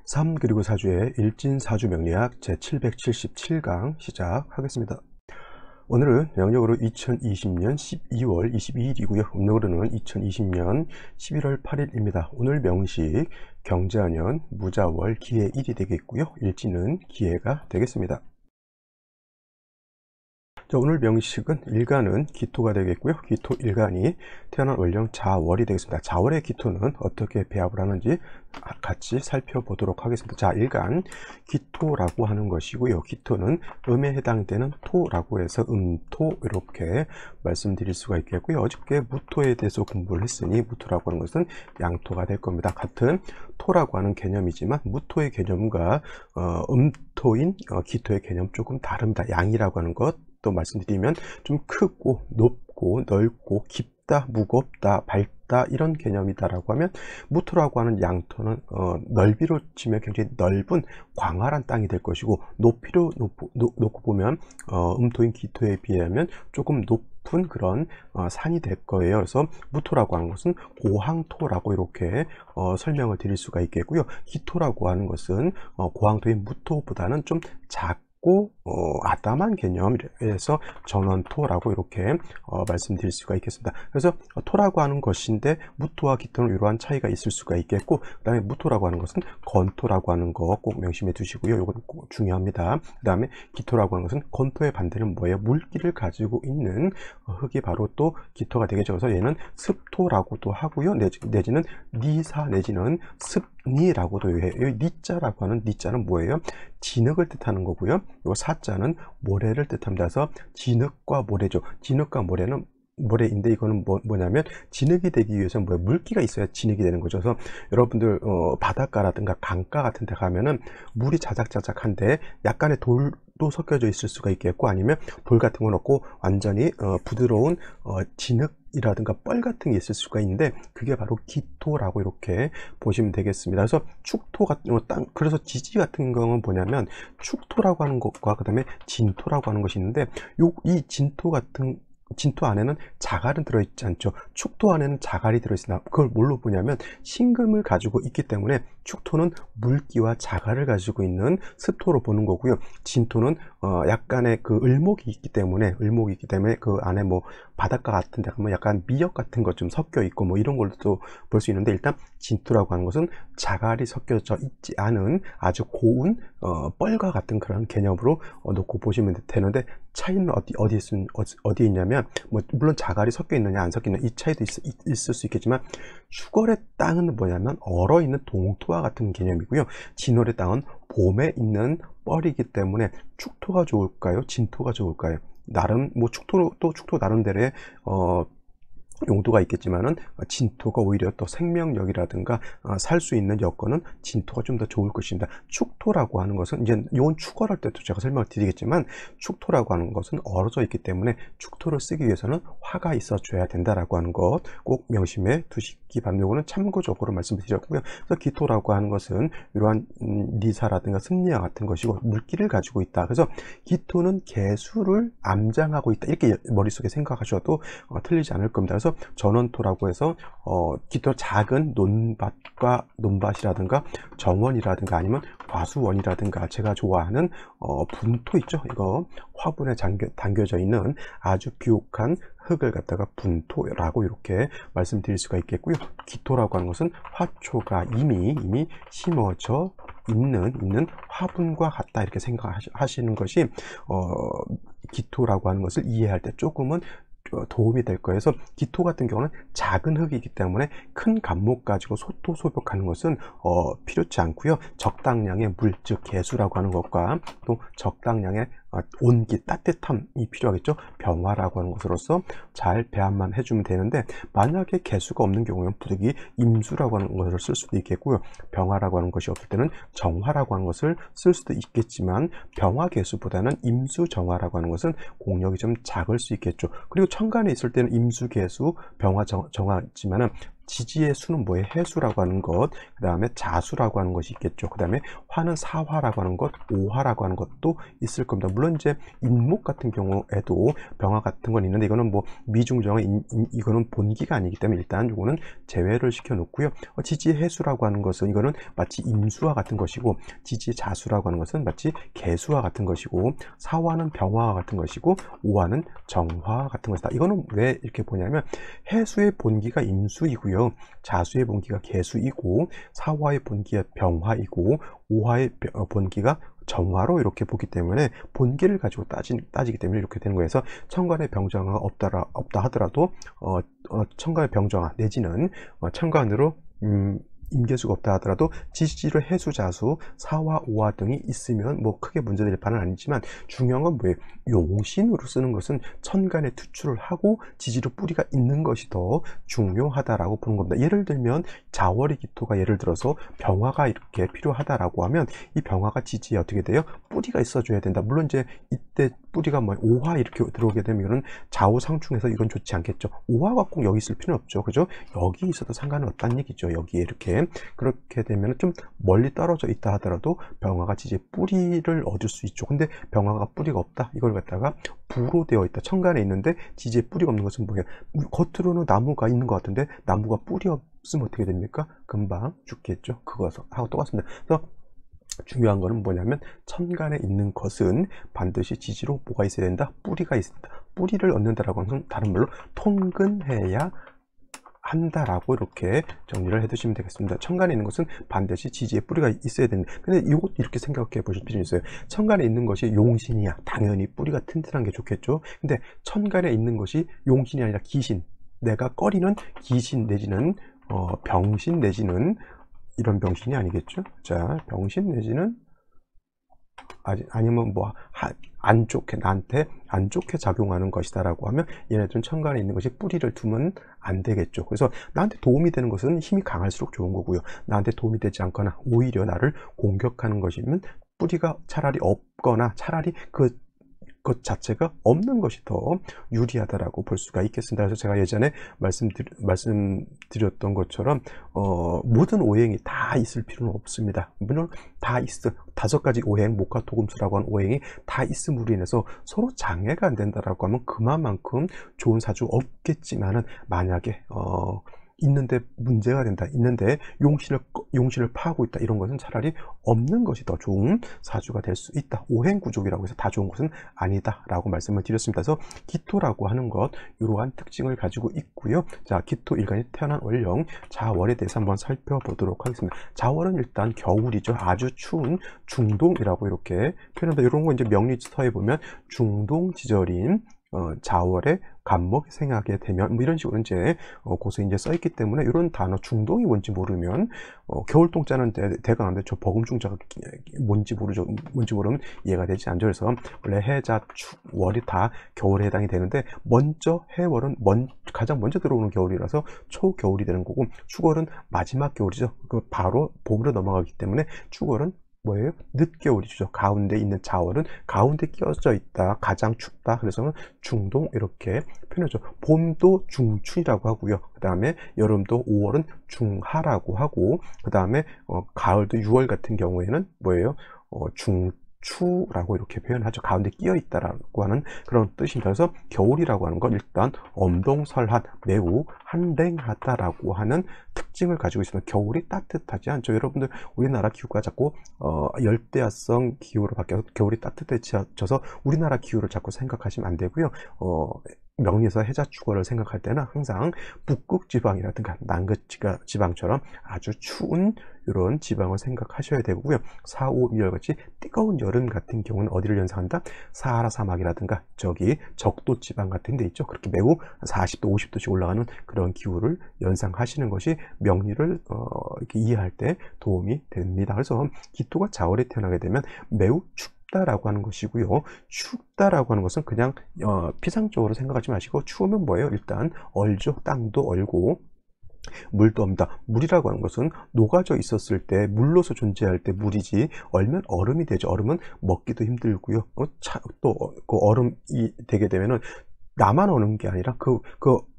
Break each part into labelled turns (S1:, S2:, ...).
S1: 3 그리고 4주의 일진사주 명리학 제777강 시작하겠습니다. 오늘은 양력으로 2020년 12월 22일이고요. 음력으로는 2020년 11월 8일입니다. 오늘 명식 경자년 무자월 기해 1이 되겠고요. 일진은 기해가 되겠습니다. 자, 오늘 명식은 일간은 기토가 되겠고요. 기토 일간이 태어난 월령 자월이 되겠습니다. 자월의 기토는 어떻게 배합을 하는지 같이 살펴보도록 하겠습니다. 자, 일간 기토라고 하는 것이고요. 기토는 음에 해당되는 토라고 해서 음토 이렇게 말씀드릴 수가 있겠고요. 어저께 무토에 대해서 공부를 했으니 무토라고 하는 것은 양토가 될 겁니다. 같은 토라고 하는 개념이지만 무토의 개념과 음토인 기토의 개념 조금 다릅니다. 양이라고 하는 것 또 말씀드리면 좀 크고 높고 넓고 깊다, 무겁다, 밝다 이런 개념이다라고 하면 무토라고 하는 양토는 넓이로 치면 굉장히 넓은 광활한 땅이 될 것이고 높이로 놓고 보면 음토인 기토에 비하면 조금 높은 그런 산이 될 거예요. 그래서 무토라고 하는 것은 고항토라고 이렇게 설명을 드릴 수가 있겠고요. 기토라고 하는 것은 고항토인 무토보다는 좀 아담한 개념에서 전원토라고 이렇게 말씀드릴 수가 있겠습니다. 그래서 토라고 하는 것인데 무토와 기토는 이러한 차이가 있을 수가 있겠고, 그 다음에 무토라고 하는 것은 건토라고 하는 거 꼭 명심해 두시고요. 이건 꼭 중요합니다. 그 다음에 기토라고 하는 것은 건토의 반대는 뭐예요? 물기를 가지고 있는 흙이 바로 또 기토가 되겠죠. 그래서 얘는 습토라고도 하고요. 내지는 니사 내지는 습니라고도 해요. 니자라고 하는 니자는 뭐예요? 진흙을 뜻하는 거고요. 요 사자는 모래를 뜻합니다. 그래서 진흙과 모래죠. 진흙과 모래는 모래인데 이거는 뭐냐면 진흙이 되기 위해서는 물기가 있어야 진흙이 되는 거죠. 그래서 여러분들 바닷가라든가 강가 같은 데 가면은 물이 자작자작한데 약간의 돌도 섞여져 있을 수가 있겠고, 아니면 돌 같은 건 없고 완전히 부드러운 진흙이라든가 뻘 같은 게 있을 수가 있는데 그게 바로 기토라고 이렇게 보시면 되겠습니다. 그래서 축토 같은 땅, 그래서 지지 같은 경우는 뭐냐면 축토라고 하는 것과 그 다음에 진토라고 하는 것이 있는데 이 진토 안에는 자갈은 들어있지 않죠. 축토 안에는 자갈이 들어있으나 그걸 뭘로 보냐면 신금을 가지고 있기 때문에 축토는 물기와 자갈을 가지고 있는 습토로 보는 거고요. 진토는 약간의 그 을목이 있기 때문에 그 안에 뭐 바닷가 같은 데 가면 약간 미역 같은 것 좀 섞여 있고 뭐 이런 걸도 볼 수 있는데, 일단 진토라고 하는 것은 자갈이 섞여져 있지 않은 아주 고운 뻘과 같은 그런 개념으로 놓고 보시면 되는데, 차이는 어디 있냐면, 뭐 물론 자갈이 섞여 있느냐 안 섞여 있느냐 이 차이도 있을 수 있겠지만, 추월의 땅은 뭐냐면 얼어 있는 동토와 같은 개념이고요. 진월의 땅은 봄에 있는 뻘이기 때문에 축토가 좋을까요? 진토가 좋을까요? 나름 뭐 축토 나름대로의 용도가 있겠지만은 진토가 오히려 또 생명력이라든가 살 수 있는 여건은 진토가 좀 더 좋을 것입니다. 축토라고 하는 것은 이제 이건 축월할 때도 제가 설명을 드리겠지만, 축토라고 하는 것은 얼어져 있기 때문에 축토를 쓰기 위해서는 화가 있어 줘야 된다라고 하는 것 꼭 명심해 두시기 바랍니다. 요거는 참고적으로 말씀드렸고요. 그래서 기토라고 하는 것은 이러한 니사라든가 습리와 같은 것이고 물기를 가지고 있다. 그래서 기토는 개수를 암장하고 있다, 이렇게 머릿속에 생각하셔도 틀리지 않을 겁니다. 그래서 전원토라고 해서 기토 작은 논밭이라든가 정원이라든가 아니면 과수원이라든가 제가 좋아하는 분토 있죠. 이거 화분에 담겨져 있는 아주 비옥한 흙을 갖다가 분토라고 이렇게 말씀드릴 수가 있겠고요. 기토라고 하는 것은 화초가 이미 심어져 있는 화분과 같다, 이렇게 생각하시는 것이 기토라고 하는 것을 이해할 때 조금은 도움이 될 거예요. 그래서 기토 같은 경우는 작은 흙이기 때문에 큰 갑목 가지고 소토소벽하는 것은 필요치 않고요. 적당량의 물, 즉 개수라고 하는 것과 또 적당량의 온기, 따뜻함이 필요하겠죠. 병화라고 하는 것으로서 잘 배합만 해주면 되는데, 만약에 개수가 없는 경우에는 부득이 임수라고 하는 것을 쓸 수도 있겠고요. 병화라고 하는 것이 없을 때는 정화라고 하는 것을 쓸 수도 있겠지만, 병화 개수보다는 임수 정화라고 하는 것은 공력이 좀 작을 수 있겠죠. 그리고 천간에 있을 때는 임수 개수 병화 정화지만은 지지의 수는 뭐예요? 해수라고 하는 것, 그 다음에 자수라고 하는 것이 있겠죠. 그 다음에 화는 사화라고 하는 것, 오화라고 하는 것도 있을 겁니다. 물론 이제 인목 같은 경우에도 병화 같은 건 있는데 이거는 뭐 미중정화, 이거는 본기가 아니기 때문에 일단 이거는 제외를 시켜 놓고요. 지지의 해수라고 하는 것은 이거는 마치 임수와 같은 것이고, 지지의 자수라고 하는 것은 마치 개수와 같은 것이고, 사화는 병화와 같은 것이고, 오화는 정화 같은 것이다. 이거는 왜 이렇게 보냐면 해수의 본기가 임수이고요, 자수의 본기가 개수이고, 사화의 본기가 병화이고, 오화의 본기가 정화로 이렇게 보기 때문에 본기를 가지고 따지기 때문에 이렇게 되는 거여서 천간에 병정화가 없다 하더라도 천간에 병정화 내지는 천간으로 임계수가 없다 하더라도 지지로 해수, 자수, 사화, 오화 등이 있으면 뭐 크게 문제될 바는 아니지만, 중요한 건 뭐예요? 용신으로 쓰는 것은 천간에 투출을 하고 지지로 뿌리가 있는 것이 더 중요하다라고 보는 겁니다. 예를 들면 자월의 기토가 예를 들어서 병화가 이렇게 필요하다라고 하면 이 병화가 지지에 어떻게 돼요? 뿌리가 있어줘야 된다. 물론 이제 이때 뿌리가 뭐 오화 이렇게 들어오게 되면 좌우상충해서 이건 좋지 않겠죠. 오화가 꼭 여기 있을 필요는 없죠, 그죠? 여기 있어도 상관은 없다는 얘기죠. 여기에 이렇게. 그렇게 되면 좀 멀리 떨어져 있다 하더라도 병화가 지지의 뿌리를 얻을 수 있죠. 근데 병화가 뿌리가 없다, 이걸 갖다가 부로 되어 있다, 천간에 있는데 지지에 뿌리가 없는 것은 뭐예요? 겉으로는 나무가 있는 것 같은데 나무가 뿌리 없으면 어떻게 됩니까? 금방 죽겠죠. 그거하고 똑같습니다. 그래서 중요한 거는 뭐냐면 천간에 있는 것은 반드시 지지로 뭐가 있어야 된다? 뿌리가 있다. 뿌리를 얻는다라고 하는 건 다른 말로 통근해야 한다라고 이렇게 정리를 해두시면 되겠습니다. 천간에 있는 것은 반드시 지지에 뿌리가 있어야 되는데, 근데 이것도 이렇게 생각해 보실 필요 있어요. 천간에 있는 것이 용신이야, 당연히 뿌리가 튼튼한 게 좋겠죠. 근데 천간에 있는 것이 용신이 아니라 기신, 내가 꺼리는 기신 내지는 병신 내지는 이런 병신이 아니겠죠. 자, 병신 내지는 아니면 뭐 안 좋게, 나한테 안 좋게 작용하는 것이다라고 하면 얘네들은 천간에 있는 것이 뿌리를 두면 안 되겠죠. 그래서 나한테 도움이 되는 것은 힘이 강할수록 좋은 거고요, 나한테 도움이 되지 않거나 오히려 나를 공격하는 것이면 뿌리가 차라리 없거나 차라리 것 자체가 없는 것이 더 유리하다라고 볼 수가 있겠습니다. 그래서 제가 예전에 말씀드렸던 것처럼 모든 오행이 다 있을 필요는 없습니다. 물론 다 있어, 5가지 오행, 목화토금수라고 하는 오행이 다 있음으로 인해서 서로 장애가 안 된다라고 하면 그만큼 좋은 사주 없겠지만은, 만약에 있는데 문제가 된다, 있는데 용신을 파하고 있다, 이런 것은 차라리 없는 것이 더 좋은 사주가 될 수 있다. 오행구족이라고 해서 다 좋은 것은 아니다 라고 말씀을 드렸습니다. 그래서 기토라고 하는 것, 이러한 특징을 가지고 있고요. 자, 기토 일간이 태어난 월령 자월에 대해서 한번 살펴보도록 하겠습니다. 자월은 일단 겨울이죠. 아주 추운 중동이라고 이렇게 표현합니다. 이런 거 이제 명리서에 보면 중동지절인 자월에 간목이 생하게 되면 뭐 이런 식으로 이제 고스에 이제 써있기 때문에, 이런 단어 중동이 뭔지 모르면 겨울동자는 대강 안돼, 저 버금중자가 뭔지 모르면 이해가 되지 않죠. 그래서 원래 해자 축 월이 다 겨울에 해당이 되는데, 먼저 해월은 가장 먼저 들어오는 겨울이라서 초겨울이 되는 거고, 축월은 마지막 겨울이죠. 바로 봄으로 넘어가기 때문에 축월은 뭐예요? 늦겨울이죠. 가운데 있는 자월은 가운데 끼어져 있다, 가장 춥다, 그래서 중동 이렇게 표현하죠. 봄도 중춘이라고 하고요, 그 다음에 여름도 5월은 중하라고 하고, 그 다음에 가을도 6월 같은 경우에는 뭐예요? 중추라고 이렇게 표현하죠. 가운데 끼어 있다라고 하는 그런 뜻입니다. 그래서 겨울이라고 하는 건 일단 엄동설한, 매우 한랭하다라고 하는 특징을 가지고 있습니다. 겨울이 따뜻하지 않죠. 여러분들 우리나라 기후가 자꾸 열대야성 기후로 바뀌어서 겨울이 따뜻해져서 우리나라 기후를 자꾸 생각하시면 안 되고요. 명리에서 해자축월을 생각할 때는 항상 북극 지방이라든가 남극 지방처럼 아주 추운 이런 지방을 생각하셔야 되고요. 4, 5, 2월 같이 뜨거운 여름 같은 경우는 어디를 연상한다? 사하라 사막이라든가 저기 적도 지방 같은 데 있죠. 그렇게 매우 40도, 50도씩 올라가는 그런 기후를 연상하시는 것이 명리를 이렇게 이해할 때 도움이 됩니다. 그래서 기토가 자월에 태어나게 되면 매우 춥다라고 하는 것이고요. 춥다라고 하는 것은 그냥 피상적으로 생각하지 마시고, 추우면 뭐예요? 일단 얼죠. 땅도 얼고 물도 없다. 물이라고 하는 것은 녹아져 있었을 때, 물로서 존재할 때 물이지, 얼면 얼음이 되죠. 얼음은 먹기도 힘들고요. 또 그 얼음이 되게 되면은 나만 오는 게 아니라 그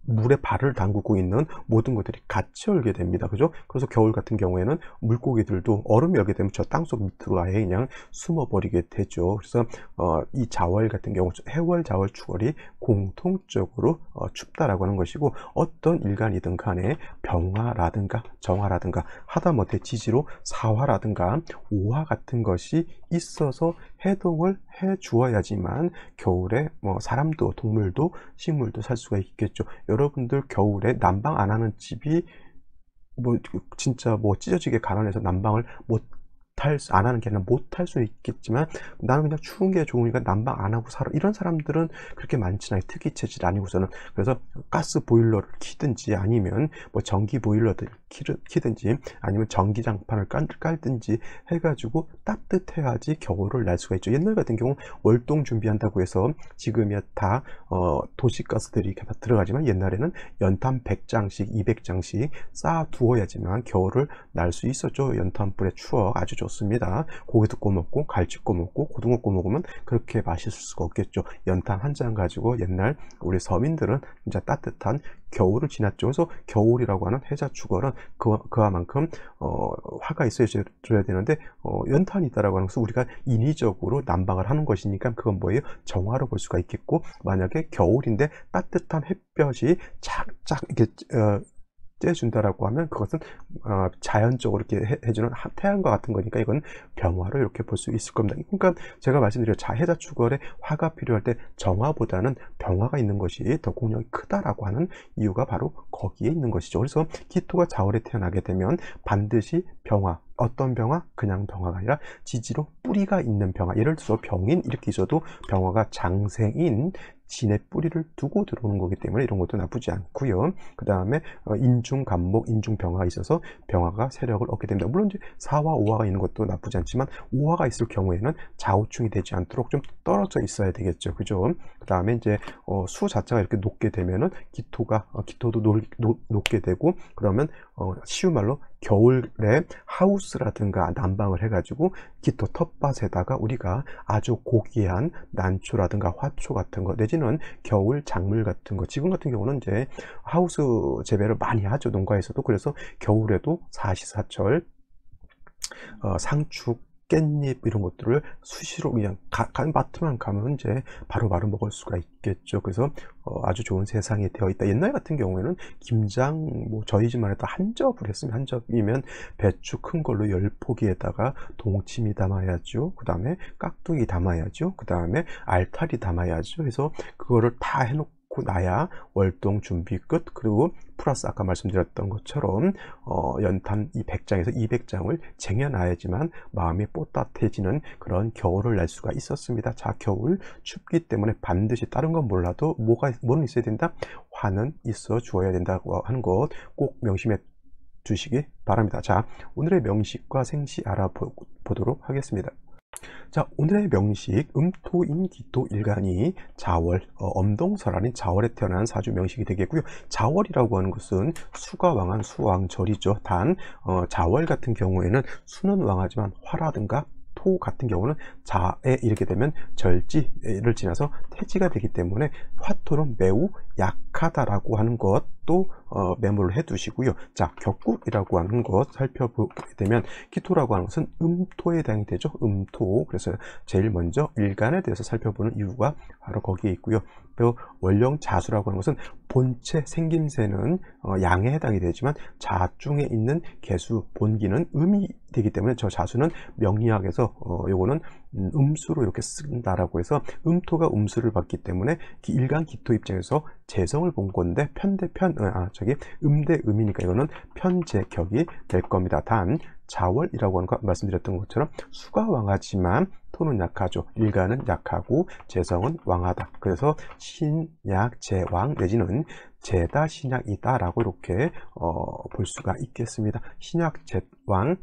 S1: 물에 발을 담그고 있는 모든 것들이 같이 얼게 됩니다. 그죠? 그래서 겨울 같은 경우에는 물고기들도 얼음이 얼게 되면 저 땅속 밑으로 아예 그냥 숨어버리게 되죠. 그래서 이 자월 같은 경우 해월, 자월, 추월이 공통적으로 춥다라고 하는 것이고, 어떤 일간이든 간에 병화라든가 정화라든가 하다못해 지지로 사화라든가 오화 같은 것이 있어서 해동을 해 주어야지만 겨울에 사람도 동물도 식물도 살 수가 있겠죠. 여러분들 겨울에 난방 안 하는 집이 진짜 찢어지게 가난해서 난방을 못 안 하는 게 아니라 못할 수 있겠지만, 나는 그냥 추운 게 좋으니까 난방 안 하고 살아, 이런 사람들은 그렇게 많지는 않아요. 특이 체질 아니고서는. 그래서 가스 보일러를 키든지 아니면 전기 보일러를 키든지 아니면 전기장판을 깔든지 해가지고 따뜻해야지 겨울을 날 수가 있죠. 옛날 같은 경우 월동 준비한다고 해서 지금이야 다 도시가스들이 이렇게 들어가지만, 옛날에는 연탄 100장씩 200장씩 쌓아 두어야지만 겨울을 날 수 있었죠. 연탄불의 추억 아주 좋습니다. 고기도 구워 먹고 갈치 구워 먹고 고등어 구워 먹으면 그렇게 맛있을 수가 없겠죠. 연탄 한 장 가지고 옛날 우리 서민들은 진짜 따뜻한 겨울을 지났죠. 그래서 겨울이라고 하는 해자 축월은 그와만큼 화가 있어줘야 되는데, 연탄이 있다라고 하는 것은 우리가 인위적으로 난방을 하는 것이니까 그건 뭐예요? 정화로 볼 수가 있겠고, 만약에 겨울인데 따뜻한 햇볕이 착착 이렇게 쬐준다라고 하면 그것은 자연적으로 이렇게 해주는 태양과 같은 거니까 이건 병화로 이렇게 볼 수 있을 겁니다. 그러니까 제가 말씀드린 해자 축월에 화가 필요할 때 정화보다는 병화가 있는 것이 더 공력이 크다라고 하는 이유가 바로 거기에 있는 것이죠. 그래서 기토가 자월에 태어나게 되면 반드시 병화, 어떤 병화? 그냥 병화가 아니라 지지로 뿌리가 있는 병화. 예를 들어서 병인 이렇게 있어도 병화가 장생인 진의 뿌리를 두고 들어오는 거기 때문에 이런 것도 나쁘지 않고요. 그 다음에 인중간목, 인중병화가 있어서 병화가 세력을 얻게 됩니다. 물론 이제 사화, 오화가 있는 것도 나쁘지 않지만, 오화가 있을 경우에는 좌우충이 되지 않도록 좀 떨어져 있어야 되겠죠. 그죠? 그 다음에 이제 수 자체가 이렇게 높게 되면은 기토도 높게 되고, 그러면 쉬운 말로 겨울에 하우스라든가 난방을 해가지고 기토 텃밭에다가 우리가 아주 고귀한 난초라든가 화초 같은 거, 내지는 겨울 작물 같은 거, 지금 같은 경우는 이제 하우스 재배를 많이 하죠, 농가에서도. 그래서 겨울에도 사시사철 상축, 깻잎 이런 것들을 수시로 그냥 밭만 가면 이제 바로바로 먹을 수가 있겠죠. 그래서 아주 좋은 세상이 되어 있다. 옛날 같은 경우에는 김장 저희 집만 해도 한 접을 했으면, 한 접이면 배추 큰 걸로 10포기에다가 동치미 담아야죠. 그 다음에 깍두기 담아야죠. 그 다음에 알타리 담아야죠. 그래서 그거를 다 해놓고 나야 월동 준비 끝. 그리고 플러스 아까 말씀드렸던 것처럼 연탄 이 100장에서 200장을 쟁여놔야지만 마음이 뽀얗해지는 그런 겨울을 날 수가 있었습니다. 자, 겨울 춥기 때문에 반드시 다른 건 몰라도 뭐는 있어야 된다? 화는 있어 주어야 된다고 하는 것 꼭 명심해 주시기 바랍니다. 자, 오늘의 명식과 생시 알아보도록 하겠습니다. 자, 오늘의 명식 음토인기토일간이 자월, 엄동설 아닌 자월에 태어난 사주 명식이 되겠고요. 자월이라고 하는 것은 수가 왕한 수왕절이죠. 단 자월 같은 경우에는 수는 왕하지만 화라든가 토 같은 경우는 자에 이르게 되면 절지를 지나서 태지가 되기 때문에 화토는 매우 약하다라고 하는 것도 메모를 해 두시고요. 자, 격국이라고 하는 것 살펴보게 되면 기토라고 하는 것은 음토에 해당이 되죠. 음토. 그래서 제일 먼저 일간에 대해서 살펴보는 이유가 바로 거기에 있고요. 또 월령자수라고 하는 것은 본체 생김새는 양에 해당이 되지만 자중에 있는 개수 본기는 음이 되기 때문에 저 자수는 명리학에서 요거는 음수로 이렇게 쓴다라고 해서 음토가 음수를 받기 때문에 일간 기토 입장에서 재성을 본 건데 음대 음이니까 이거는 편재격이 될 겁니다. 단 자월이라고 하는 거 말씀드렸던 것처럼 수가 왕하지만 토는 약하죠. 일간은 약하고 재성은 왕하다. 그래서 신약 제왕 내지는 제다 신약이다라고 이렇게 볼 수가 있겠습니다. 신약 제왕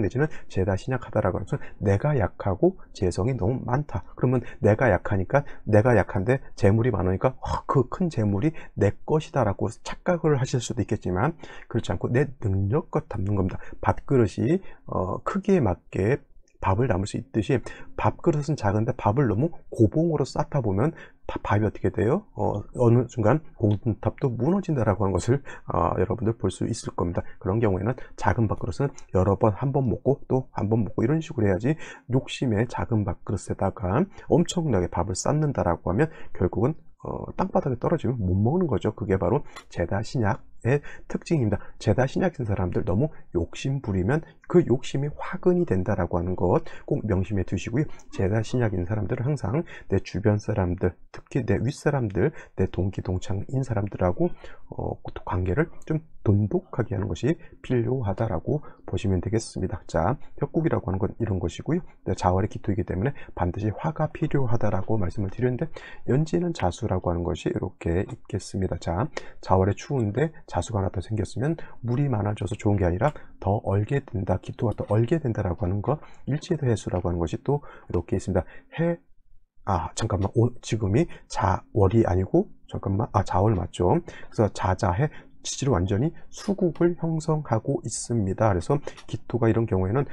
S1: 내지는 제다 신약하다라고 해서 내가 약하고 재성이 너무 많다. 그러면 내가 약하니까, 내가 약한데 재물이 많으니까 그 큰 재물이 내 것이다라고 착각을 하실 수도 있겠지만, 그렇지 않고 내 능력껏 담는 겁니다. 밥그릇이 크기에 맞게 밥을 담을 수 있듯이 밥그릇은 작은데 밥을 너무 고봉으로 쌓다 보면 밥이 어떻게 돼요? 어느 순간 공든탑도 무너진다라고 하는 것을 여러분들 볼 수 있을 겁니다. 그런 경우에는 작은 밥그릇은 여러 번 한 번 먹고 또 한 번 먹고 이런 식으로 해야지, 욕심에 작은 밥그릇에다가 엄청나게 밥을 쌓는다라고 하면 결국은 땅바닥에 떨어지면 못 먹는 거죠. 그게 바로 제다 신약의 특징입니다. 제다 신약인 사람들 너무 욕심 부리면 그 욕심이 화근이 된다라고 하는 것 꼭 명심해 두시고요. 제다 신약인 사람들은 항상 내 주변 사람들, 특히 내 윗사람들, 내 동기 동창인 사람들하고 관계를 좀 돈독하게 하는 것이 필요하다라고 보시면 되겠습니다. 자, 벽국이라고 하는 건 이런 것이고요. 자월의 기토이기 때문에 반드시 화가 필요하다라고 말씀을 드렸는데, 연지는 자수라고 하는 것이 이렇게 있겠습니다. 자, 자월에 추운데 자수가 하나 더 생겼으면 물이 많아져서 좋은 게 아니라 더 얼게 된다, 기토가 더 얼게 된다라고 하는 것, 일체대해수라고 하는 것이 또 이렇게 있습니다. 잠깐만, 지금이 자월이 아니고, 잠깐만, 자월 맞죠? 그래서 자자해 지지로 완전히 수국을 형성하고 있습니다. 그래서 기토가 이런 경우에는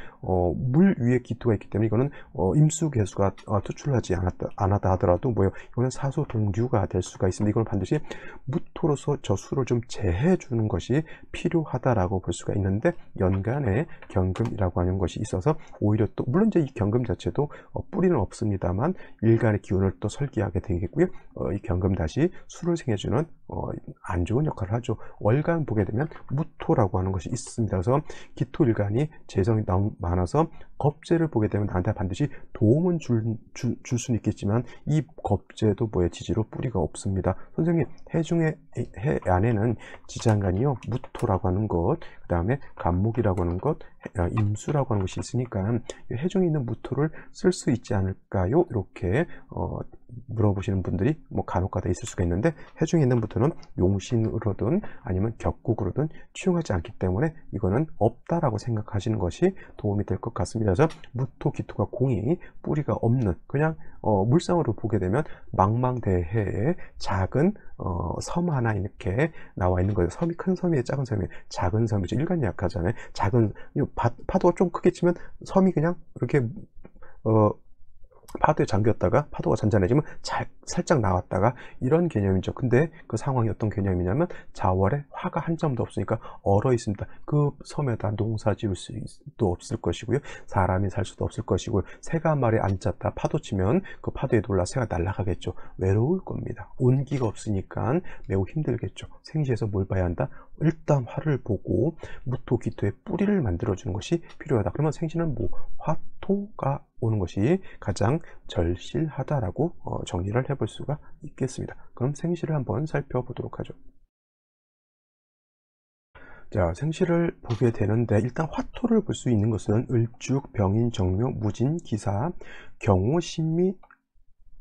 S1: 물 위에 기토가 있기 때문에 이거는 임수개수가 투출하지 않았다 하더라도 이거는 사수 동류가 될 수가 있습니다. 이걸 반드시 무토로서 저 수를 좀 제해 주는 것이 필요하다라고 볼 수가 있는데, 연간에 경금이라고 하는 것이 있어서 오히려 또, 물론 이제 이 경금 자체도 뿌리는 없습니다만 일간의 기운을 또 설기하게 되겠고요. 이 경금 다시 수를 생해주는 안 좋은 역할을 하죠. 월간 보게 되면 무토라고 하는 것이 있습니다. 그래서 기토일간이 재성이 너무 많아서 겁재를 보게 되면 나한테 반드시 도움은 줄 수는 있겠지만, 이 겁재도 지지로 뿌리가 없습니다. 선생님, 해 안에는 지장간이요, 무토라고 하는 것, 그 다음에 간목이라고 하는 것, 임수라고 하는 것이 있으니까 해중에 있는 무토를 쓸 수 있지 않을까요? 이렇게 물어보시는 분들이 간혹가다 있을 수가 있는데, 해중에 있는 무토는 용신으로든 아니면 격국으로든 취용하지 않기 때문에 이거는 없다라고 생각하시는 것이 도움이 될 것 같습니다. 그래서 무토, 기토가 공이 뿌리가 없는, 그냥 물상으로 보게 되면 망망대해에 작은 섬 하나 이렇게 나와 있는 거예요. 섬이 큰 섬이에요, 작은 섬이에요? 작은 섬이죠. 일간이 약하잖아요. 작은, 파도가 좀 크게 치면 섬이 그냥 이렇게 파도에 잠겼다가 파도가 잔잔해지면 살짝 나왔다가, 이런 개념이죠. 근데 그 상황이 어떤 개념이냐면, 자월에 화가 한 점도 없으니까 얼어 있습니다. 그 섬에다 농사 지을 수도 없을 것이고요, 사람이 살 수도 없을 것이고요, 새가 한 마리 앉았다 파도 치면 그 파도에 놀라 새가 날아가겠죠. 외로울 겁니다. 온기가 없으니까 매우 힘들겠죠. 생시에서 뭘 봐야 한다? 일단 화를 보고 무토, 기토의 뿌리를 만들어주는 것이 필요하다. 그러면 생시는 화토가 오는 것이 가장 절실하다라고 정리를 해볼 수가 있겠습니다. 그럼 생시를 한번 살펴보도록 하죠. 자, 생시를 보게 되는데, 일단 화토를 볼 수 있는 것은 을죽, 병인, 정묘, 무진, 기사, 경호, 신미,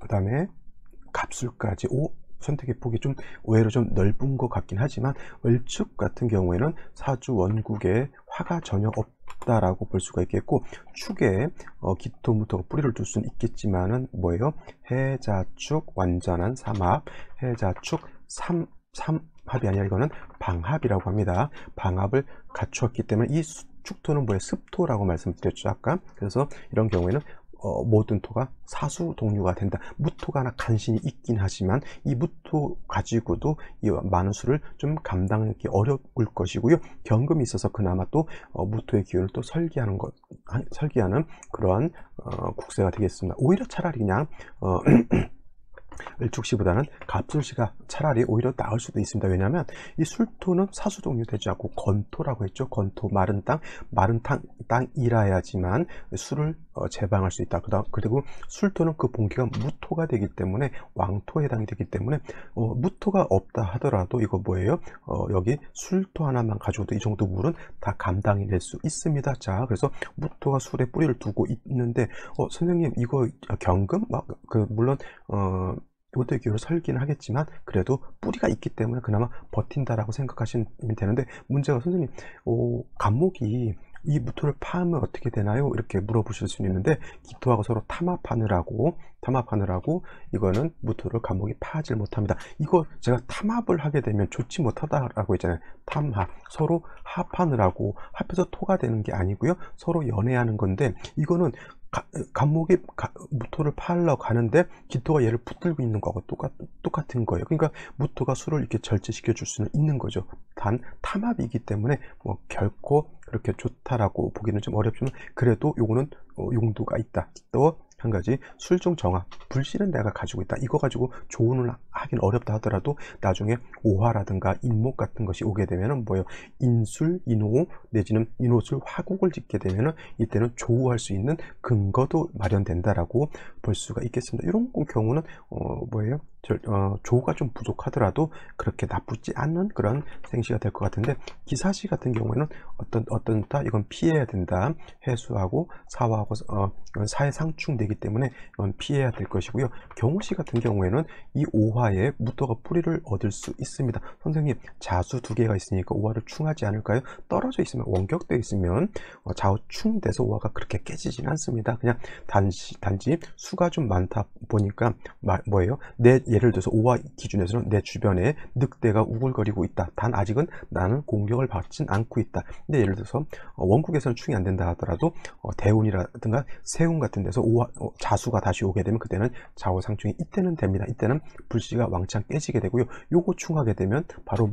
S1: 그 다음에 갑술까지 선택의 폭이 좀 의외로 좀 넓은 것 같긴 하지만, 을축 같은 경우에는 사주 원국에 화가 전혀 없다라고 볼 수가 있겠고, 축에 기토, 무토가 뿌리를 둘 수는 있겠지만은 해자축 완전한 삼합, 해자축 삼합이 아니라 이거는 방합이라고 합니다. 방합을 갖추었기 때문에 이 축토는 습토라고 말씀드렸죠, 아까. 그래서 이런 경우에는 모든 토가 사수 동류가 된다. 무토가 하나 간신히 있긴 하지만 이 무토 가지고도 이 많은 수를 좀 감당하기 어려울 것이고요. 경금이 있어서 그나마 또 무토의 기운을 또 설기하는 그러한 국세가 되겠습니다. 오히려 차라리 그냥 을축시보다는 갑술시가 차라리 오히려 나을 수도 있습니다. 왜냐하면 이 술토는 사수동류 되지 않고 건토라고 했죠. 건토, 마른 땅이라야지만 술을 제방할 수 있다. 그리고 술토는 그 본기가 무토가 되기 때문에 왕토에 해당이 되기 때문에 무토가 없다 하더라도 이거 여기 술토 하나만 가지고도 이 정도 물은 다 감당이 될 수 있습니다. 자, 그래서 무토가 술에 뿌리를 두고 있는데, 선생님 이거 경금? 물론 무토의 기운을 설기는 하겠지만 그래도 뿌리가 있기 때문에 그나마 버틴다라고 생각하시면 되는데, 문제가 선생님 간목이 이 무토를 파하면 어떻게 되나요? 이렇게 물어보실 수 있는데, 기토하고 서로 탐합하느라고 이거는 무토를 간목이 파하지 못합니다. 이거 제가 탐합을 하게 되면 좋지 못하다라고 했잖아요. 탐합, 서로 합하느라고, 합해서 토가 되는 게 아니고요, 서로 연애하는 건데, 이거는 간목이 무토를 파하려고 하는데 기토가 얘를 붙들고 있는 거하고 똑같은 거예요. 그러니까 무토가 수를 이렇게 절제시켜 줄 수는 있는 거죠. 단 탐합이기 때문에 뭐 결코 그렇게 좋다라고 보기는 좀 어렵지만, 그래도 요거는 용도가 있다. 또 한 가지, 술중 정화, 불씨는 내가 가지고 있다, 이거 가지고 조언을 하긴 어렵다 하더라도 나중에 오화라든가 인목 같은 것이 오게 되면은 뭐예요, 인술, 인호 내지는 인호술 화국을 짓게 되면은 이때는 조우할 수 있는 근거도 마련된다라고 볼 수가 있겠습니다. 이런 경우는 뭐예요, 조가 좀 부족하더라도 그렇게 나쁘지 않는 그런 생시가 될 것 같은데, 기사시 같은 경우에는 어떤다, 이건 피해야 된다, 해수하고 사화하고 이건 사에 상충되기 때문에 이건 피해야 될 것이고요. 경호시 같은 경우에는 이 오화에 무토가 뿌리를 얻을 수 있습니다. 선생님, 자수 두 개가 있으니까 오화를 충하지 않을까요? 떨어져 있으면, 원격되어 있으면 좌우충돼서 오화가 그렇게 깨지진 않습니다. 그냥 단지 수가 좀 많다 보니까 뭐예요, 예를 들어서 오화 기준에서는 내 주변에 늑대가 우글거리고 있다, 단 아직은 나는 공격을 받진 않고 있다. 근데 예를 들어서 원국에서는 충이 안 된다 하더라도 대운이라든가 세운 같은 데서 자수가 다시 오게 되면 그때는 좌우상충이 이때는 됩니다. 이때는 불씨가 왕창 깨지게 되고요. 요거 충하게 되면 바로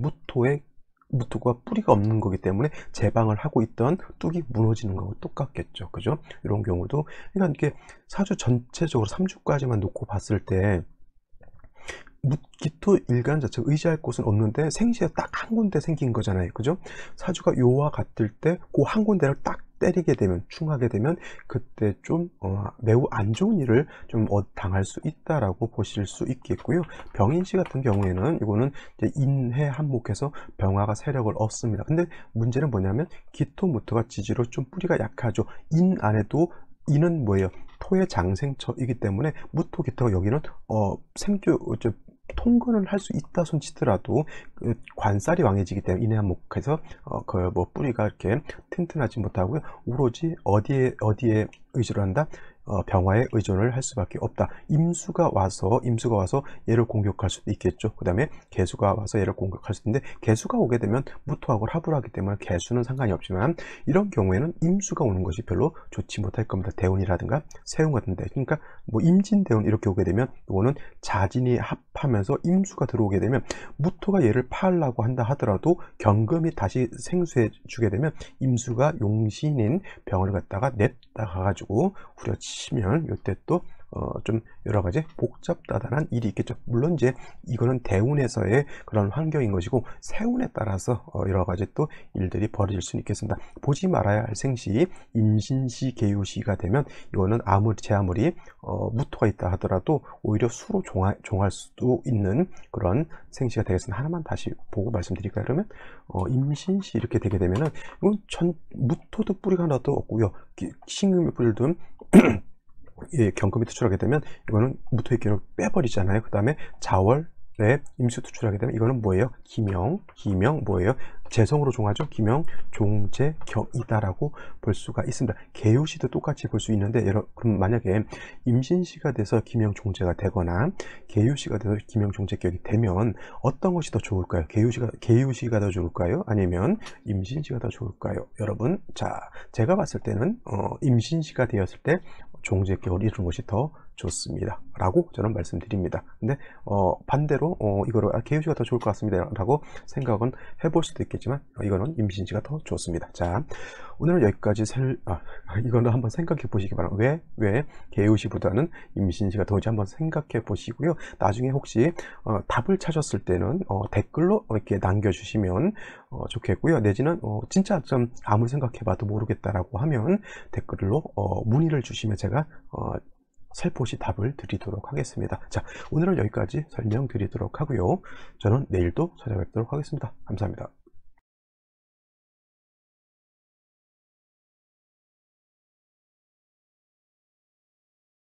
S1: 무토가 뿌리가 없는 거기 때문에 제방을 하고 있던 뚝이 무너지는 거하고 똑같겠죠. 그죠? 이런 경우도, 그러니까 이게 사주 전체적으로 3주까지만 놓고 봤을 때 기토 일간 자체가 의지할 곳은 없는데 생시에 딱 한 군데 생긴 거잖아요. 그죠? 사주가 요와 같을 때 그 한 군데를 딱 때리게 되면, 충하게 되면 그때 좀 매우 안 좋은 일을 좀 당할 수 있다라고 보실 수 있겠고요. 병인시 같은 경우에는 이거는 이제 인해 한목해서 병화가 세력을 얻습니다. 근데 문제는 뭐냐면 기토무토가 지지로 좀 뿌리가 약하죠. 인 안에도, 인은 뭐예요, 토의 장생처이기 때문에 무토 기토가 여기는 통근을 할 수 있다 손치더라도 관살이 왕해지기 때문에 인해한목해서 뭐 뿌리가 이렇게 튼튼하지 못하고요. 오로지 어디에 의지를 한다? 병화에 의존을 할 수밖에 없다. 임수가 와서 얘를 공격할 수도 있겠죠. 그 다음에 개수가 와서 얘를 공격할 수도 있는데, 개수가 오게 되면 무토하고 합을 하기 때문에 개수는 상관이 없지만, 이런 경우에는 임수가 오는 것이 별로 좋지 못할 겁니다. 대운이라든가 세운 같은데, 그러니까 뭐 임진대운 이렇게 오게 되면 이거는 자진이 합하면서 임수가 들어오게 되면 무토가 얘를 파하려고 한다 하더라도 경금이 다시 생수해 주게 되면 임수가 용신인 병을 갖다가 냈다 가가지고 후려치면 이때 또 좀 여러 가지 복잡다단한 일이 있겠죠. 물론 이제 이거는 대운에서의 그런 환경인 것이고, 세운에 따라서 여러 가지 또 일들이 벌어질 수 있겠습니다. 보지 말아야 할 생시, 임신시, 계유시가 되면 이거는 아무리 무토가 있다 하더라도 오히려 수로 종할 수도 있는 그런 생시가 되겠습니다. 하나만 다시 보고 말씀드릴까요? 그러면 임신시 이렇게 되게 되면은 이건 무토도 뿌리가 하나도 없고요, 신금의 뿌리도 예, 경금이 투출하게 되면 이거는 무토의 기운을 빼버리잖아요. 그 다음에 자월에 임수 투출하게 되면 이거는 뭐예요? 기명 뭐예요? 재성으로 종하죠. 기명, 종재, 격이다라고 볼 수가 있습니다. 계유시도 똑같이 볼 수 있는데, 그럼 만약에 임신시가 돼서 기명, 종재가 되거나 계유시가 돼서 기명, 종재, 격이 되면 어떤 것이 더 좋을까요? 계유시가 더 좋을까요? 아니면 임신시가 더 좋을까요? 여러분, 자, 제가 봤을 때는 임신시가 되었을 때 종재격을 이루는 것이 더 좋습니다 라고 저는 말씀드립니다. 근데 반대로 이거를 계유시가 더 좋을 것 같습니다 라고 생각은 해볼 수도 있겠지만, 이거는 임신시가 더 좋습니다. 자, 오늘은 여기까지 이거는 한번 생각해 보시기 바랍니다. 왜 계유시보다는 임신시가 더지 한번 생각해 보시고요. 나중에 혹시 답을 찾았을 때는 댓글로 이렇게 남겨주시면 좋겠고요. 내지는 진짜 좀 아무리 생각해 봐도 모르겠다라고 하면 댓글로 문의를 주시면 제가 살포시 답을 드리도록 하겠습니다. 자, 오늘은 여기까지 설명드리도록 하고요. 저는 내일도 찾아뵙도록 하겠습니다. 감사합니다.